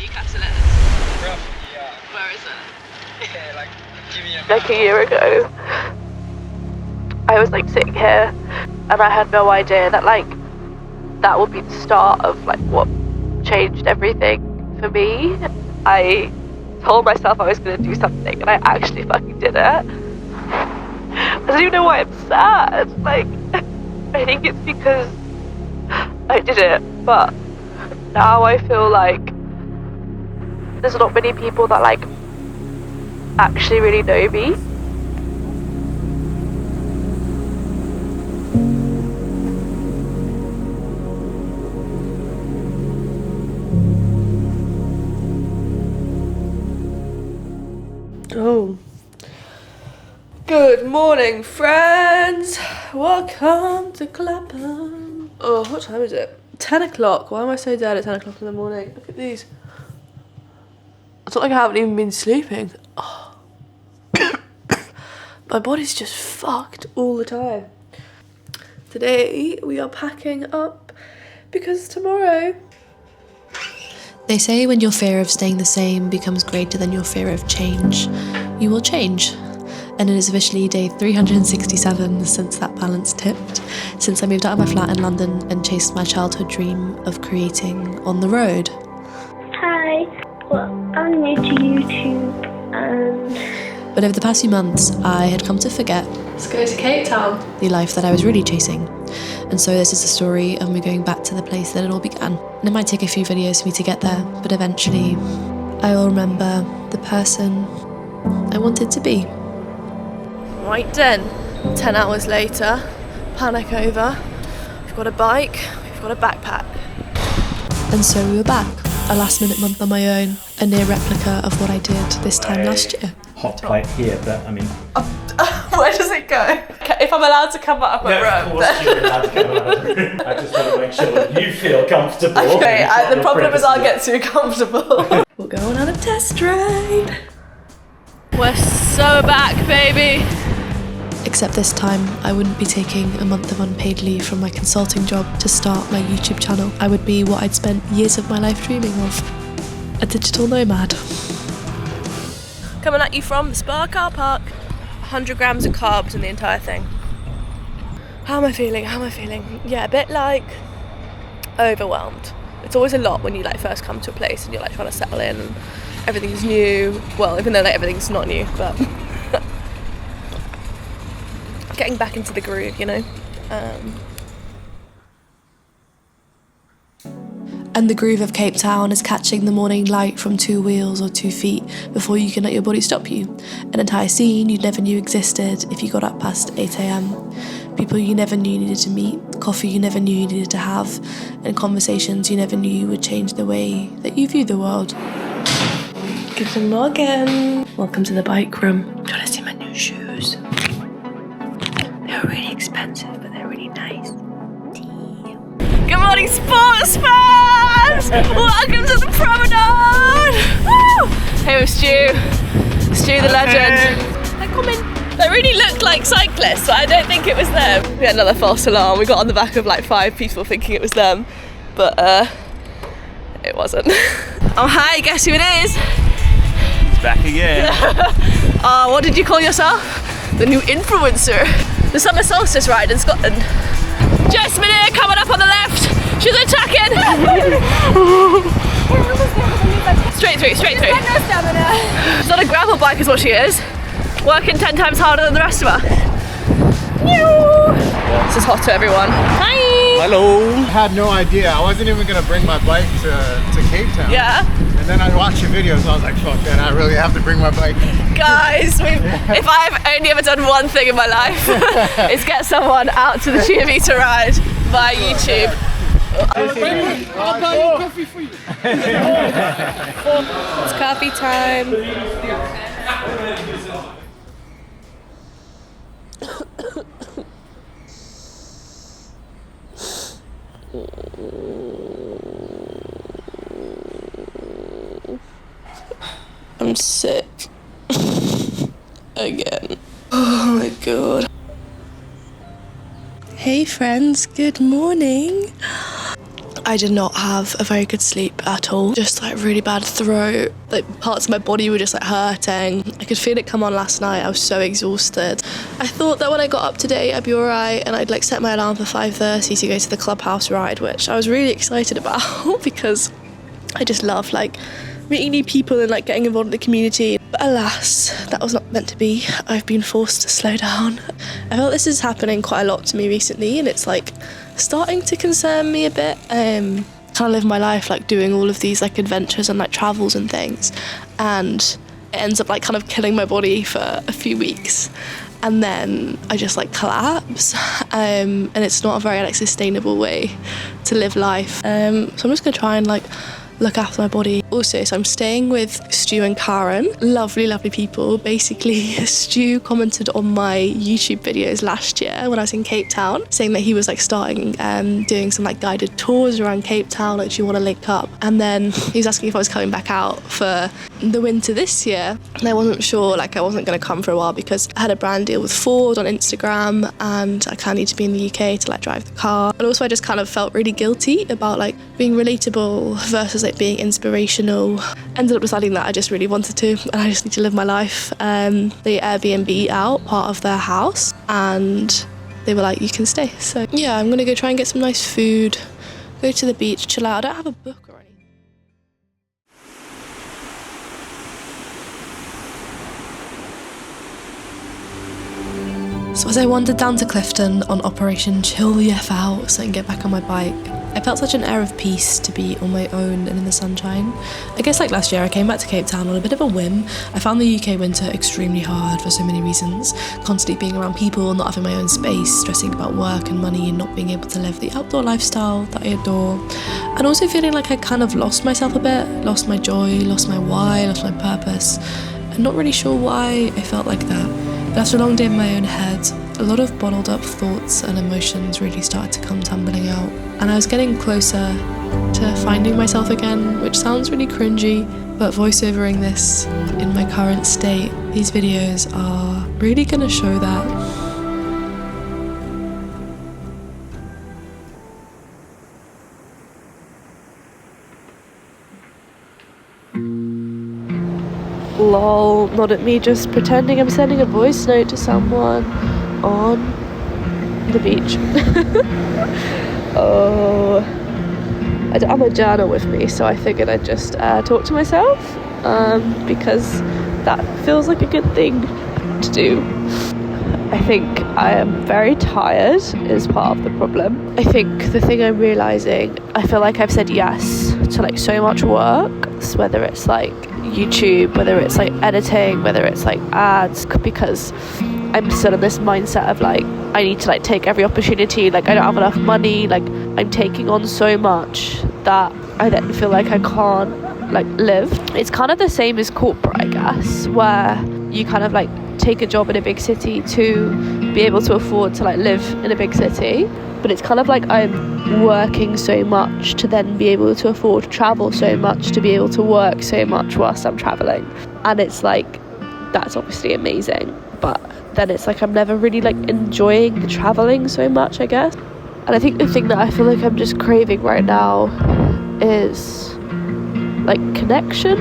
Newcastle is? Roughly, yeah. Where is it? Yeah, like, give me a map. Like a year ago, I was like sitting here and I had no idea that like that would be the start of like what changed everything for me. I told myself I was going to do something and I actually fucking did it. I don't even know why I'm sad. Like, I think it's because I did it, but now I feel like there's not many people that like actually really know me. Oh. Good morning, friends. Welcome to Clapham. Oh, what time is it? 10 o'clock. Why am I so dead at 10 o'clock in the morning? Look at these. It's not like I haven't even been sleeping. Oh. My body's just fucked all the time. Today we are packing up because tomorrow. They say when your fear of staying the same becomes greater than your fear of change, you will change. And it is officially day 367 since that balance tipped, since I moved out of my flat in London and chased my childhood dream of creating on the road. Hi, well, I'm new to YouTube and... But over the past few months, I had come to forget Let's go to Cape Town. the life that I was really chasing. And so this is the story of me going back to the place that it all began. And it might take a few videos for me to get there, but eventually I will remember the person I wanted to be. Right then, 10 hours later, panic over. We've got a bike, we've got a backpack. And so we were back, a last minute month on my own, a near replica of what I did this time last year. Hot plate here, but I mean... Where does it go? Okay, if I'm allowed to come up a room. Of course you're allowed to come out of the room. I just want to make sure that you feel comfortable. Okay, the problem is I'll get too comfortable. We're going on a test drive. We're so back, baby. Except this time, I wouldn't be taking a month of unpaid leave from my consulting job to start my YouTube channel. I would be what I'd spent years of my life dreaming of, a digital nomad. Coming at you from the Spa car park. 100 grams of carbs in the entire thing. How am I feeling? Yeah, a bit like overwhelmed. It's always a lot when you like first come to a place and you're like trying to settle in and everything's new. Well, even though like everything's not new, but getting back into the groove, you know. And the groove of Cape Town is catching the morning light from 2 wheels or 2 feet before you can let your body stop you. An entire scene you never knew existed if you got up past 8 a.m. People you never knew you needed to meet, coffee you never knew you needed to have, and conversations you never knew would change the way that you view the world. Good morning. Welcome to the bike room. Do you want to see my new shoes? They're really expensive, but they're really nice. Good morning, sports fans! Welcome to the promenade! Woo! Hey, with Stu the legend. They're coming. They really looked like cyclists, but I don't think it was them. We had another false alarm. We got on the back of like 5 people thinking it was them, but it wasn't. Oh hi, guess who it is? It's back again. What did you call yourself? The new influencer. The summer solstice ride in Scotland. Jess Minnier coming up on the left. She's attacking. Straight through. She's on a gravel bike is what she is. Working 10 times harder than the rest of us. This is hot to everyone. Hi. Hello. I had no idea. I wasn't even gonna bring my bike to Cape Town. Yeah. And then I watched your videos. I was like, fuck that, I really have to bring my bike. Guys, if I've only ever done one thing in my life, it's get someone out to the Ciovita ride via YouTube. I'll buy you coffee for you. It's coffee time. I'm sick. Again. Oh my god. Hey friends, good morning. I did not have a very good sleep at all. Just like really bad throat, like parts of my body were just like hurting. I could feel it come on last night. I was so exhausted. I thought that when I got up today I'd be alright, and I'd like set my alarm for 5:30 to go to the clubhouse ride, which I was really excited about because I just love like meeting new people and like getting involved in the community. But alas, that was not meant to be. I've been forced to slow down. I felt this is happening quite a lot to me recently, and it's like starting to concern me a bit. Kind of live my life like doing all of these like adventures and like travels and things, and it ends up like kind of killing my body for a few weeks, and then I just like collapse, and it's not a very like sustainable way to live life. So I'm just gonna try and like look after my body. Also, so I'm staying with Stu and Karen, lovely people. Basically, Stu commented on my YouTube videos last year when I was in Cape Town, saying that he was like starting doing some like guided tours around Cape Town, like, do you want to link up? And then he was asking if I was coming back out for the winter this year, and I wasn't sure, like I wasn't going to come for a while because I had a brand deal with Ford on Instagram, and I kind of need to be in the UK to like drive the car. And also I just kind of felt really guilty about like being relatable versus like being inspirational. Ended up deciding that I just really wanted to, and I just need to live my life. They Airbnb out part of their house, and they were like, you can stay. So yeah, I'm gonna go try and get some nice food, go to the beach, chill out. I don't have a book or anything. So as I wandered down to Clifton on Operation Chill the F Out so I can get back on my bike, I felt such an air of peace to be on my own and in the sunshine. I guess like last year I came back to Cape Town on a bit of a whim. I found the UK winter extremely hard for so many reasons. Constantly being around people, not having my own space, stressing about work and money, and not being able to live the outdoor lifestyle that I adore. And also feeling like I kind of lost myself a bit, lost my joy, lost my why, lost my purpose. And not really sure why I felt like that. But after a long day in my own head, a lot of bottled up thoughts and emotions really started to come tumbling out. And I was getting closer to finding myself again, which sounds really cringy, but voiceovering this in my current state, these videos are really gonna show that. Lol, not at me just pretending I'm sending a voice note to someone on the beach. Oh, I don't have a journal with me, so I figured I'd just talk to myself, because that feels like a good thing to do. I think I am very tired is part of the problem. I think the thing I'm realising, I feel like I've said yes to like so much work, so whether it's like YouTube, whether it's like editing, whether it's like ads, because I'm still in this mindset of like I need to like take every opportunity, like I don't have enough money, like I'm taking on so much that I then feel like I can't like live. It's kind of the same as corporate, I guess, where you kind of like take a job in a big city to be able to afford to like live in a big city, but it's kind of like I'm working so much to then be able to afford to travel so much, to be able to work so much whilst I'm traveling. And it's like, that's obviously amazing, but then it's like I'm never really like enjoying the traveling so much, I guess. And I think the thing that I feel like I'm just craving right now is like connection.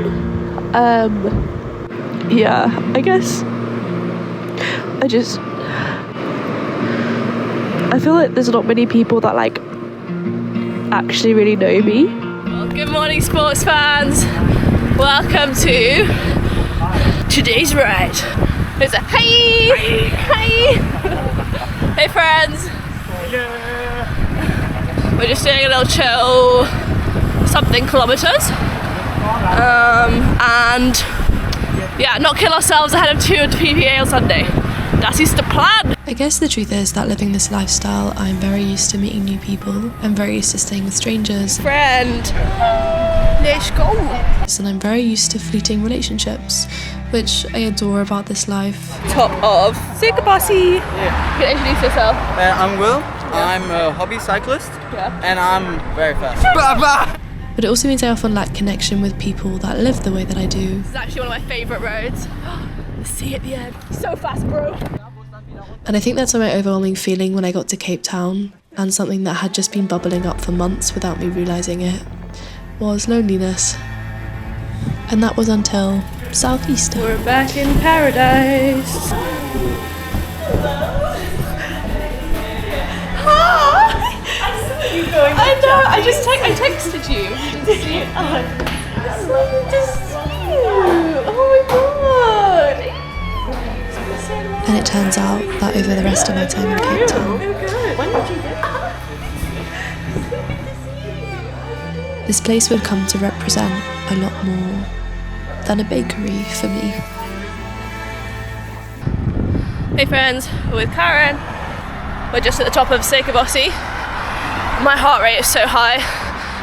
Yeah, I guess I feel like there's not many people that like actually really know me. Well, good morning, sports fans. Welcome to today's ride. It's a hey! Hey friends! We're just doing a little chill something kilometers. And yeah, not kill ourselves ahead of Tour de PPA on Sunday. That is the plan. I guess the truth is that living this lifestyle, I'm very used to meeting new people. I'm very used to staying with strangers. Friend, let's go. And I'm very used to fleeting relationships, which I adore about this life. Top of Bossy. Yeah. You can introduce yourself. I'm Will. I'm a hobby cyclist. Yeah. And I'm very fast. But it also means I often lack connection with people that live the way that I do. This is actually one of my favourite roads. The sea at the end. So fast, bro. And I think that's my overwhelming feeling when I got to Cape Town, and something that had just been bubbling up for months without me realising it. was loneliness. And that was until Southeaster. We're back in paradise. I know, I texted you. You didn't see it. Oh, it's lovely to see you. Oh my god. And it turns out that over the rest of my time in Cape Town, When did you get this place would come to represent a lot more than a bakery for me. Hey friends, we're with Karen. We're just at the top of Ciovita. My heart rate is so high.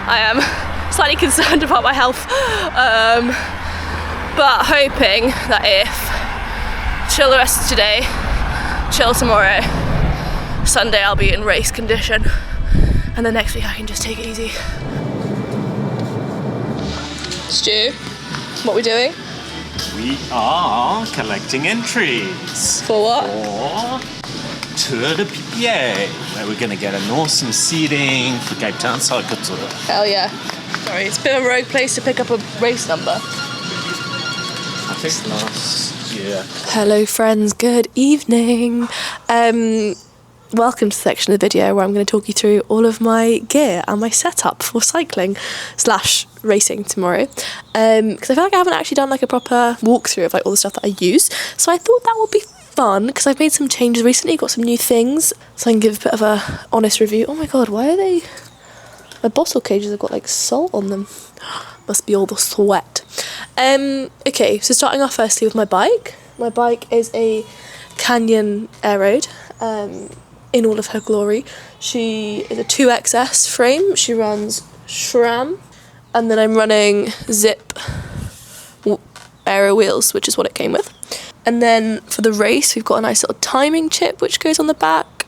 I am slightly concerned about my health, but hoping that if chill the rest of today, chill tomorrow, Sunday I'll be in race condition, and then next week I can just take it easy. Stu, what are we doing? We are collecting entries For what? for Tour de PPA, where we're going to get an awesome seating for Cape Town Cycle Tour. Hell yeah. Sorry, it's a bit of a rogue place to pick up a race number. I think last year. Hello friends, good evening. Welcome to the section of the video where I'm going to talk you through all of my gear and my setup for cycling / racing tomorrow. Because I feel like I haven't actually done like a proper walkthrough of like all the stuff that I use. So I thought that would be fun because I've made some changes recently, got some new things, so I can give a bit of a honest review. Oh my god, why are they... My bottle cages have got like salt on them. Must be all the sweat. Okay, so starting off firstly with my bike. My bike is a Canyon Aeroad. In all of her glory. She is a 2XS frame. She runs SRAM, and then I'm running Zip aero wheels, which is what it came with. And then for the race, we've got a nice little timing chip which goes on the back.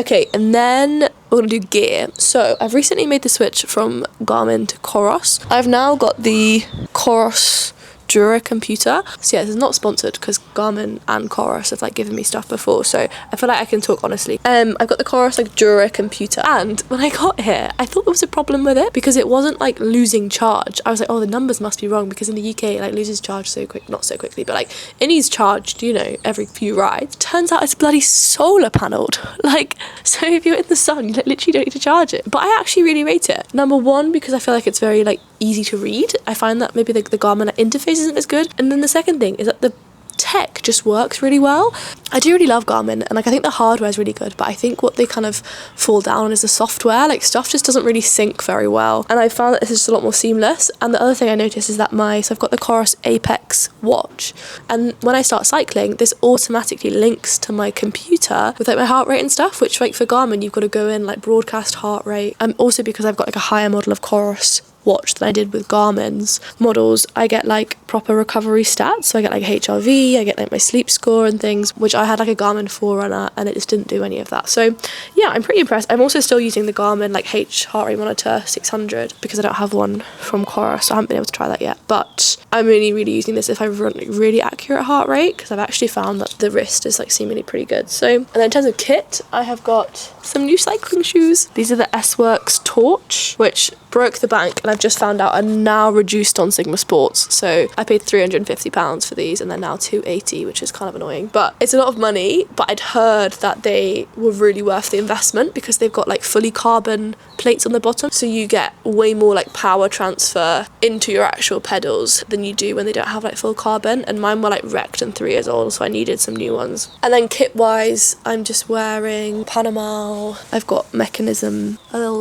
Okay, and then we're gonna do gear. So I've recently made the switch from Garmin to Coros. I've now got the Coros Dura computer. So yeah, this is not sponsored because Garmin and Coros have like given me stuff before, so I feel like I can talk honestly. I've got the Coros like Dura computer, and when I got here I thought there was a problem with it because it wasn't like losing charge. I was like, oh, the numbers must be wrong because in the UK it like loses charge so quick, not so quickly, but like it needs charged, you know, every few rides. Turns out it's bloody solar panelled. Like, so if you're in the sun, you like, literally don't need to charge it. But I actually really rate it. Number one, because I feel like it's very like easy to read. I find that maybe the Garmin interface isn't as good. And then the second thing is that the tech just works really well. I do really love Garmin, and like I think the hardware is really good, but I think what they kind of fall down on is the software. Like stuff just doesn't really sync very well, and I found that this is just a lot more seamless. And the other thing I noticed is that so I've got the Coros Apex watch, and when I start cycling this automatically links to my computer with like my heart rate and stuff, which like for Garmin you've got to go in like broadcast heart rate. And also because I've got like a higher model of Coros watch than I did with Garmin's models, I get like proper recovery stats. So I get like HRV, I get like my sleep score and things, which I had like a Garmin Forerunner and it just didn't do any of that. So yeah, I'm pretty impressed. I'm also still using the Garmin like heart rate monitor 600 because I don't have one from Coros, so I haven't been able to try that yet. But I'm really using this if I run like really accurate heart rate, because I've actually found that the wrist is like seemingly pretty good. So, and then in terms of kit, I have got some new cycling shoes. These are the S-Works Torch, which broke the bank, and I've just found out are now reduced on Sigma Sports. So I paid £350 for these and they're now £280, which is kind of annoying, but it's a lot of money. But I'd heard that they were really worth the investment because they've got like fully carbon plates on the bottom, so you get way more like power transfer into your actual pedals than you do when they don't have like full carbon. And mine were like wrecked and 3 years old, so I needed some new ones. And then kit wise, I'm just wearing Panama. I've got Mechanism, a little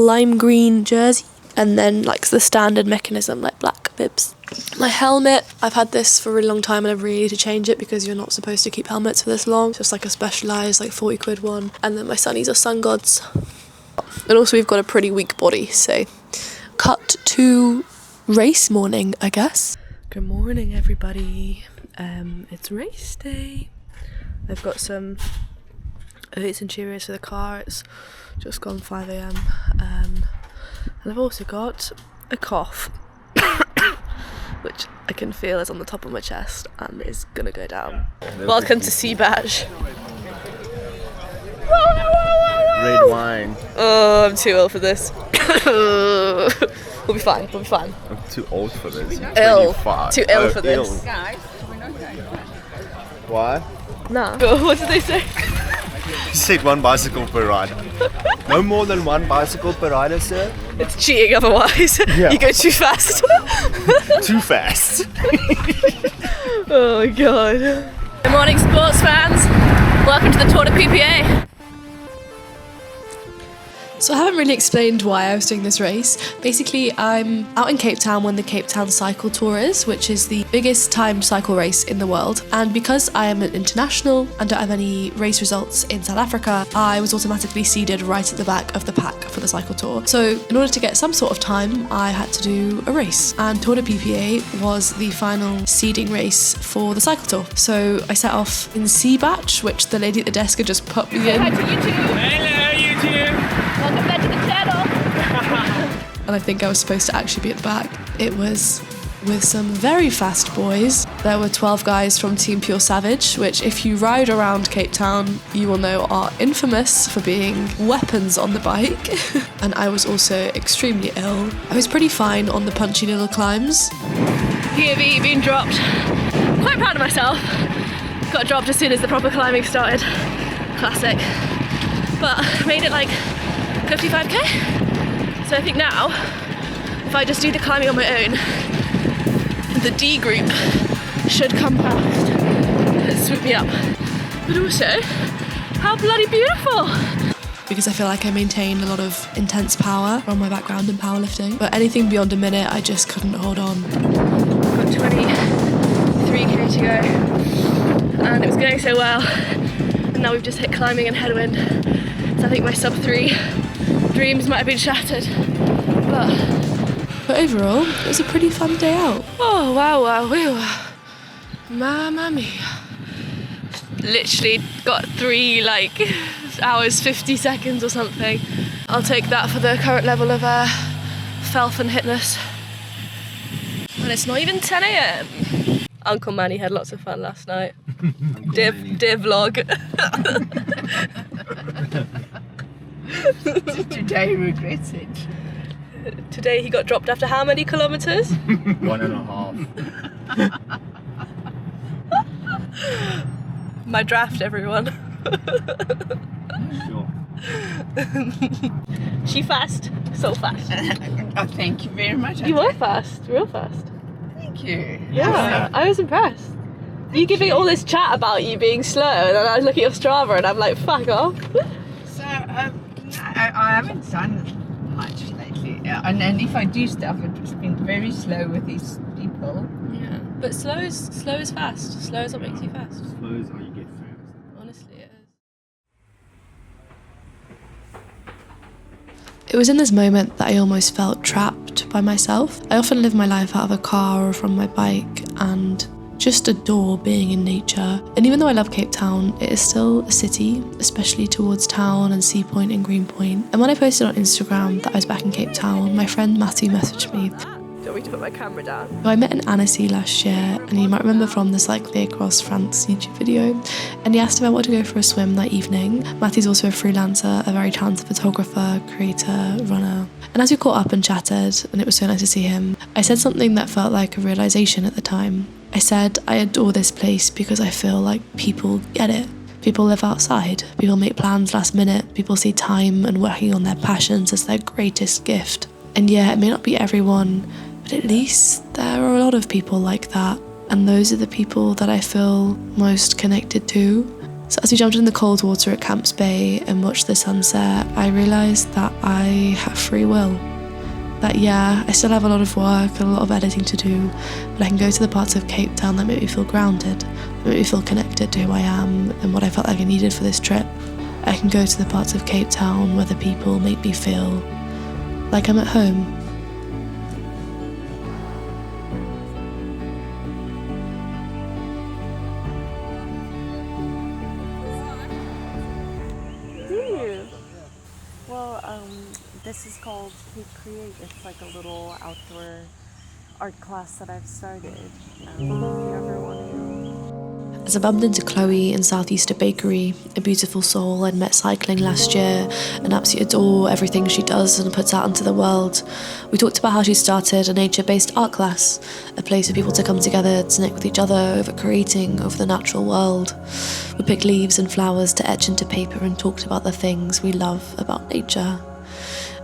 lime green jersey, and then like the standard Mechanism like black bibs. My helmet, I've had this for a really long time and I really need to change it because you're not supposed to keep helmets for this long. It's just like a specialised like 40 quid one. And then my sunnies are Sun Gods. And also we've got a pretty weak body, so cut to race morning, I guess. Good morning everybody. It's race day. I've got some oats and Cheerios for the car. It's just gone 5 a.m. And I've also got a cough, which I can feel is on the top of my chest and is gonna go down. Welcome to Seabadge. Red wine. Oh, I'm too ill for this. We'll be fine. We'll be fine. I'm too old for this. Ill. 25. Too ill Oh, for this. Why? Nah. What did they say? You said 1 bicycle per rider. No more than 1 bicycle per rider, sir. It's cheating otherwise. Yeah. You go too fast. Too fast. Oh my god. Good morning, sports fans. Welcome to the Tour de PPA. So I haven't really explained why I was doing this race. Basically, I'm out in Cape Town when the Cape Town Cycle Tour is, which is the biggest timed cycle race in the world. And because I am an international and don't have any race results in South Africa, I was automatically seeded right at the back of the pack for the cycle tour. So in order to get some sort of time, I had to do a race. And Tour de PPA was the final seeding race for the cycle tour. So I set off in C batch, which the lady at the desk had just put me in. Hi to YouTube. Hello, YouTube. Welcome back to the channel. And I think I was supposed to actually be at the back. It was with some very fast boys. There were 12 guys from Team Pure Savage, which if you ride around Cape Town, you will know are infamous for being weapons on the bike. And I was also extremely ill. I was pretty fine on the punchy little climbs. POV being dropped. Quite proud of myself. Got dropped as soon as the proper climbing started. Classic. But made it like 55k. So I think now, if I just do the climbing on my own, the D group should come past and swoop me up. But also, how bloody beautiful! Because I feel like I maintain a lot of intense power from my background in powerlifting. But anything beyond a minute, I just couldn't hold on. Got 23k to go. And it was going so well. And now we've just hit climbing and headwind. So I think my sub 3 dreams might have been shattered. But overall, it was a pretty fun day out. Oh, wow, whew. Mamma mia. Literally got 3 hours 50 seconds or something. I'll take that for the current level of Felf and Hitness. And it's not even 10 a.m. Uncle Manny had lots of fun last night. Dear vlog. Today regrets it. Today he got dropped after how many kilometers? 1.5. My draft, everyone. Sure. She fast, so fast. Oh, thank you very much. You were fast, real fast. Thank you. Yeah, I was impressed. You giving all this chat about you being slow, and then I look at your Strava and I'm like, fuck off. So, I haven't done much lately. And if I do stuff, it's been very slow with these people. Yeah, but slow is fast. Slow is what makes you fast. Slow is how you get fast. Honestly, it is. It was in this moment that I almost felt trapped by myself. I often live my life out of a car or from my bike and just adore being in nature. And even though I love Cape Town, it is still a city, especially towards town and Sea Point and Green Point. And when I posted on Instagram that I was back in Cape Town, my friend Matthew messaged me. Do you want me to put my camera down? So I met in Annecy last year, and you might remember from the Cycling Across France YouTube video, and he asked if I wanted to go for a swim that evening. Matthew's also a freelancer, a very talented photographer, creator, runner. And as we caught up and chatted, and it was so nice to see him, I said something that felt like a realization at the time. I said, I adore this place because I feel like people get it. People live outside, people make plans last minute, people see time and working on their passions as their greatest gift. And yeah, it may not be everyone, but at least there are a lot of people like that. And those are the people that I feel most connected to. So as we jumped in the cold water at Camps Bay and watched the sunset, I realised that I have free will. That yeah, I still have a lot of work and a lot of editing to do, but I can go to the parts of Cape Town that make me feel grounded, that make me feel connected to who I am and what I felt like I needed for this trip. I can go to the parts of Cape Town where the people make me feel like I'm at home. This is called Cape Create. It's like a little outdoor art class that I've started. If you ever want to As I bumped into Chloe in Southeaster Bakery, a beautiful soul I'd met cycling last year and absolutely adore everything she does and puts out into the world, we talked about how she started a nature-based art class, a place for people to come together to connect with each other over creating, over the natural world. We picked leaves and flowers to etch into paper and talked about the things we love about nature.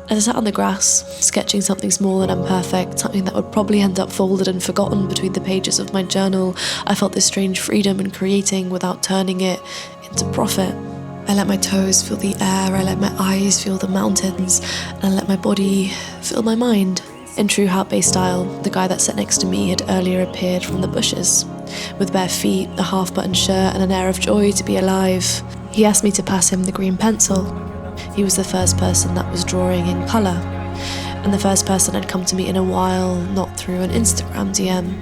As I sat on the grass, sketching something small and imperfect, something that would probably end up folded and forgotten between the pages of my journal, I felt this strange freedom in creating without turning it into profit. I let my toes feel the air, I let my eyes feel the mountains, and I let my body feel my mind. In true Heart-based style, the guy that sat next to me had earlier appeared from the bushes, with bare feet, a half-buttoned shirt, and an air of joy to be alive. He asked me to pass him the green pencil. He was the first person that was drawing in colour, and the first person I'd come to meet in a while, not through an Instagram DM.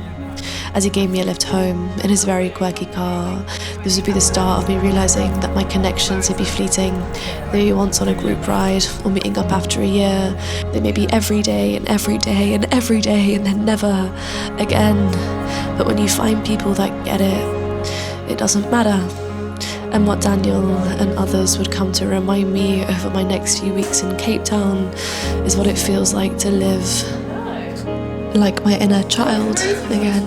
As he gave me a lift home in his very quirky car, this would be the start of me realising that my connections would be fleeting. They may be once on a group ride, or meeting up after a year. They may be every day and every day and every day and then never again. But when you find people that get it, it doesn't matter. And what Daniel and others would come to remind me over my next few weeks in Cape Town is what it feels like to live like my inner child again.